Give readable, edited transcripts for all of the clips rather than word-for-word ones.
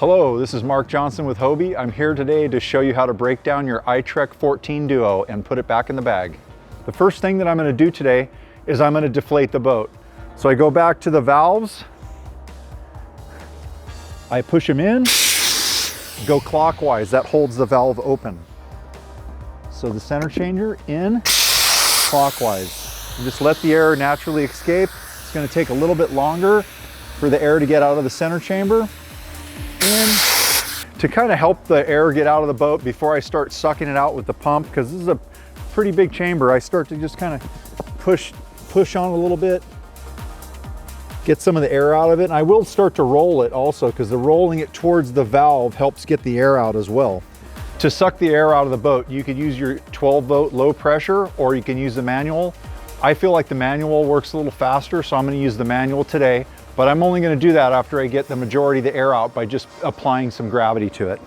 Hello, this is Mark Johnson with Hobie. I'm here today to show you how to break down your iTrek 14 Duo and put it back in the bag. The first thing that I'm going to do today is I'm going to deflate the boat. So I go back to the valves, I push them in, go clockwise, that holds the valve open. So the center changer in, clockwise. And just let the air naturally escape. It's going to take a little bit longer for the air to get out of the center chamber. In to kind of help the air get out of the boat before I start sucking it out with the pump, because this is a pretty big chamber. I start to just kind of push on a little bit, get some of the air out of it. And I will start to roll it also, because the rolling it towards the valve helps get the air out as well. To suck the air out of the boat, you could use your 12-volt low pressure, or you can use the manual. I feel like the manual works a little faster, so I'm going to use the manual today. But I'm only going to do that after I get the majority of the air out by just applying some gravity to it.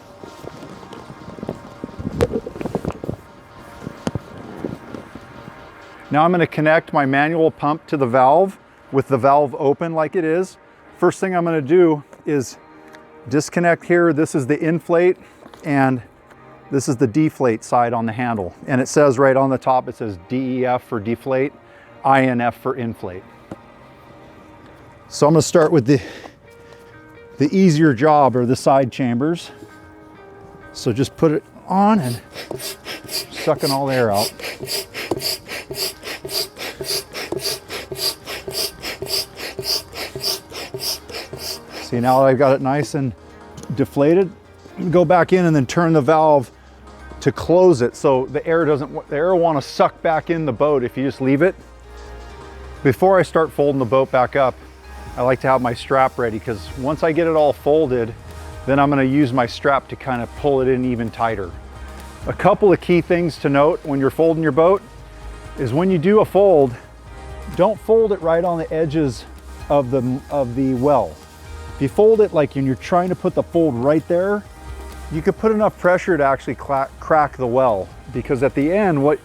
Now I'm going to connect my manual pump to the valve with the valve open like it is. First thing I'm going to do is disconnect here. This is the inflate and this is the deflate side on the handle. And it says right on the top, it says DEF for deflate, INF for inflate. So I'm going to start with the easier job, or the side chambers. So just put it on and sucking all the air out. See, now I've got it nice and deflated. Go back in and then turn the valve to close it, so the air will want to suck back in the boat if you just leave it. Before I start folding the boat back up, I like to have my strap ready, because once I get it all folded, then I'm going to use my strap to kind of pull it in even tighter. A couple of key things to note when you're folding your boat is when you do a fold, don't fold it right on the edges of the well. If you fold it like when you're trying to put the fold right there, you could put enough pressure to actually crack the well, because at the end what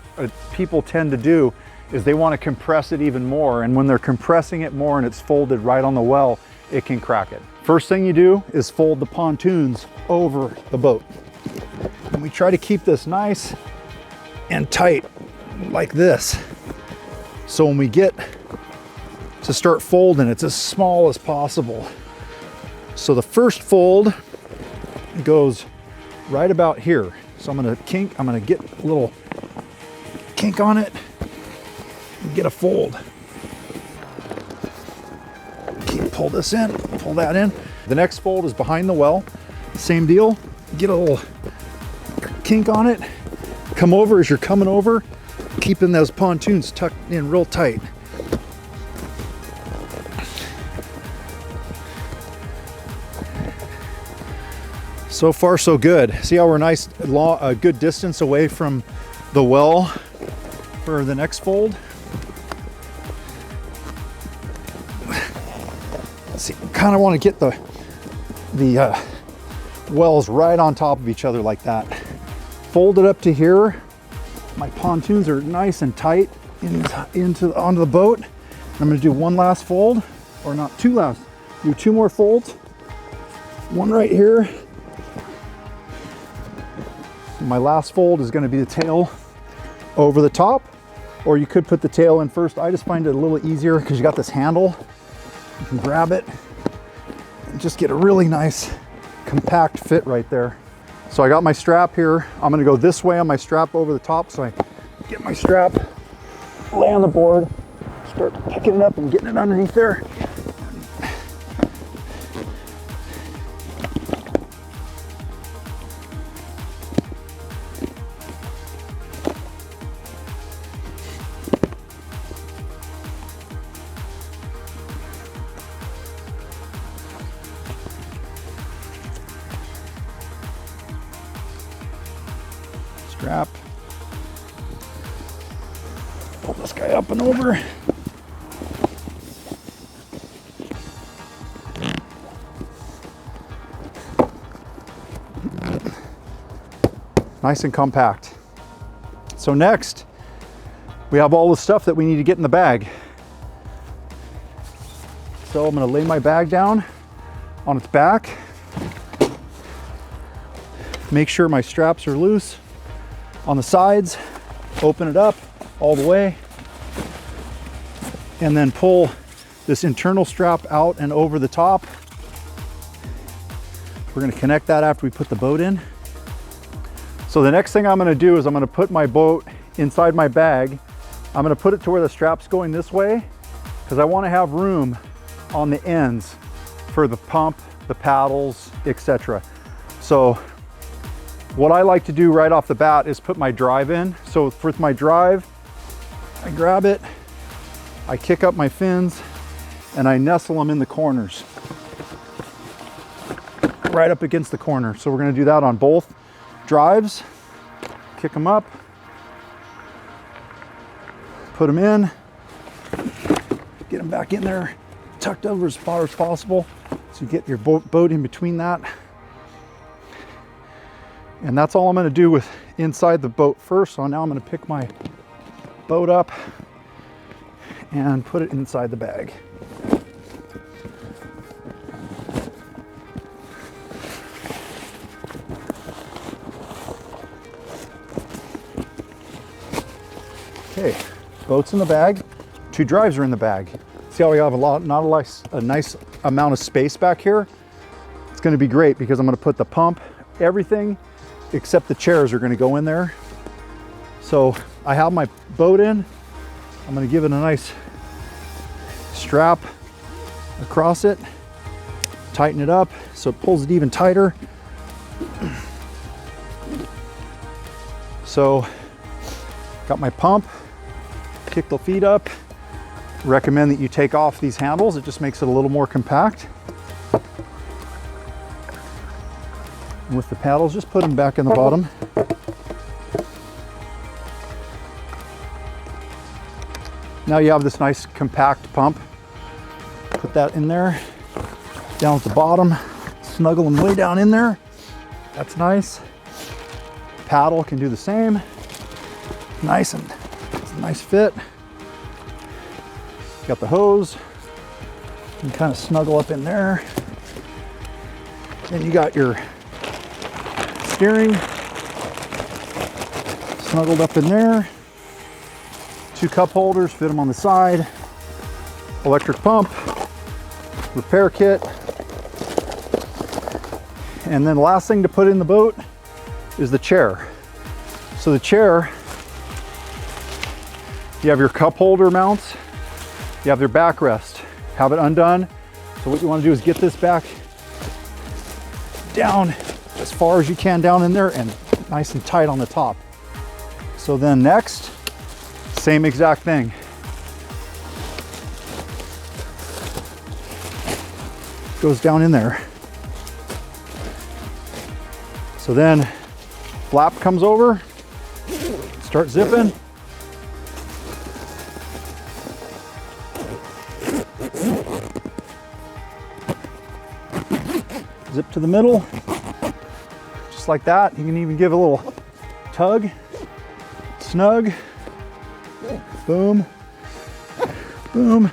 people tend to do is they want to compress it even more, and when they're compressing it more and it's folded right on the well, it can crack it. First thing you do is fold the pontoons over the boat. And we try to keep this nice and tight like this. So when we get to start folding, it's as small as possible. So the first fold goes right about here. So I'm gonna get a little kink on it, get a fold. Pull this in, pull that in. The next fold is behind the well. Same deal, get a little kink on it. Come over as you're coming over, keeping those pontoons tucked in real tight. So far so good. See how we're nice, a good distance away from the well for the next fold. See, kind of want to get the wells right on top of each other like that. Fold it up to here. My pontoons are nice and tight onto the boat. I'm going to do one last fold, or not two last. Do two more folds. One right here. My last fold is going to be the tail over the top, or you could put the tail in first. I just find it a little easier because you got this handle. You can grab it and just get a really nice compact fit right there. So I got my strap here. I'm going to go this way on my strap over the top. So I get my strap, lay on the board, start picking it up and getting it underneath there. Strap. Pull this guy up and over. Nice and compact. So next, we have all the stuff that we need to get in the bag. So I'm going to lay my bag down on its back. make sure my straps are loose on the sides, open it up all the way, and then pull this internal strap out and over the top. We're gonna connect that after we put the boat in. So the next thing I'm gonna do is I'm gonna put my boat inside my bag. I'm gonna put it to where the strap's going this way, because I wanna have room on the ends for the pump, the paddles, etc. So what I like to do right off the bat is put my drive in. So for my drive, I grab it, I kick up my fins, and I nestle them in the corners, right up against the corner. So we're gonna do that on both drives. Kick them up, put them in, get them back in there, tucked over as far as possible. So you get your boat in between that. And that's all I'm gonna do with inside the boat first. So now I'm gonna pick my boat up and put it inside the bag. Okay, boat's in the bag, 2 drives are in the bag. See how we have a nice amount of space back here? It's gonna be great because I'm gonna put the pump, everything except the chairs are gonna go in there. So I have my boat in. I'm gonna give it a nice strap across it, tighten it up so it pulls it even tighter. So got my pump, kick the feet up. Recommend that you take off these handles. It just makes it a little more compact. And with the paddles, just put them back in the bottom. Now you have this nice compact pump. Put that in there, down at the bottom, snuggle them way down in there. That's nice. Paddle can do the same. Nice, and it's a nice fit. Got the hose, you can kind of snuggle up in there. Then you got your steering snuggled up in there. 2 cup holders, fit them on the side. Electric pump, repair kit. And then the last thing to put in the boat is the chair. So the chair, you have your cup holder mounts, you have your backrest, have it undone. So what you want to do is get this back down as far as you can down in there and nice and tight on the top. So then next, same exact thing. Goes down in there. So then flap comes over, start zipping. Zip to the middle, just like that. You can even give a little tug, snug, boom, boom,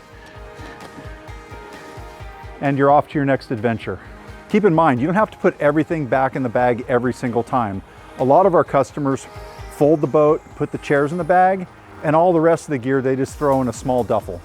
and you're off to your next adventure. Keep in mind, you don't have to put everything back in the bag every single time. A lot of our customers fold the boat, put the chairs in the bag, and all the rest of the gear they just throw in a small duffel.